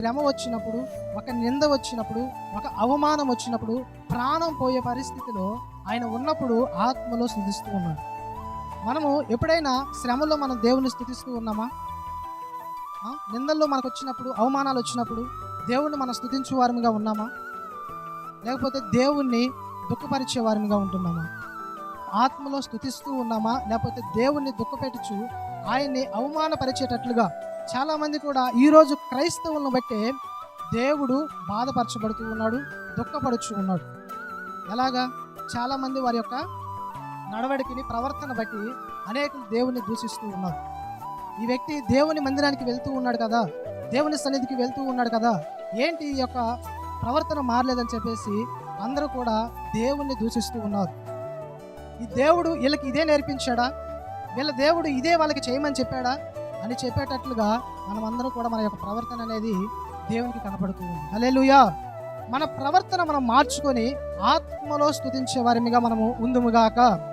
శ్రమ వచ్చినప్పుడు, ఒక నింద వచ్చినప్పుడు, ఒక అవమానం వచ్చినప్పుడు, ప్రాణం పోయే పరిస్థితిలో ఆయన ఉన్నప్పుడు ఆత్మలో స్తుతిస్తూ ఉన్నాడు. మనము ఎప్పుడైనా శ్రమలో మనం దేవుణ్ణి స్తుతిస్తూ ఉన్నామా? నిందల్లో మనకు వచ్చినప్పుడు, అవమానాలు వచ్చినప్పుడు దేవుణ్ణి మనం స్తుతించే వారిగా ఉన్నామా? లేకపోతే దేవుణ్ణి దుఃఖపరిచే వారిగా ఉంటున్నామా? ఆత్మలో స్తుతిస్తూ ఉన్నామా? లేకపోతే దేవుణ్ణి దుఃఖపెట్టుచు ఆయన్ని అవమానపరిచేటట్లుగా? చాలామంది కూడా ఈరోజు క్రైస్తవులను బట్టే దేవుడు బాధపరచబడుతూ ఉన్నాడు, దుఃఖపడుచు ఉన్నాడు. ఎలాగా? చాలామంది వారి యొక్క నడవడికిని, ప్రవర్తన బట్టి అనేకులు దేవుణ్ణి దూషిస్తూ ఉన్నారు. ఈ వ్యక్తి దేవుని మందిరానికి వెళ్తూ ఉన్నాడు కదా, దేవుని సన్నిధికి వెళ్తూ ఉన్నాడు కదా, ఏంటి ఈ యొక్క ప్రవర్తన మారలేదని చెప్పేసి అందరూ కూడా దేవుణ్ణి దూషిస్తూ ఉన్నారు. ఈ దేవుడు వీళ్ళకి ఇదే నేర్పించాడా? వీళ్ళ దేవుడు ఇదే వాళ్ళకి చేయమని చెప్పాడా అని చెప్పేటట్లుగా మనమందరం కూడా మన యొక్క ప్రవర్తన అనేది దేవునికి కనపడుతూ ఉంది. హల్లెలూయా! మన ప్రవర్తన మనం మార్చుకొని ఆత్మలో స్తుతించే వారిగా మనము ఉందుముగాక.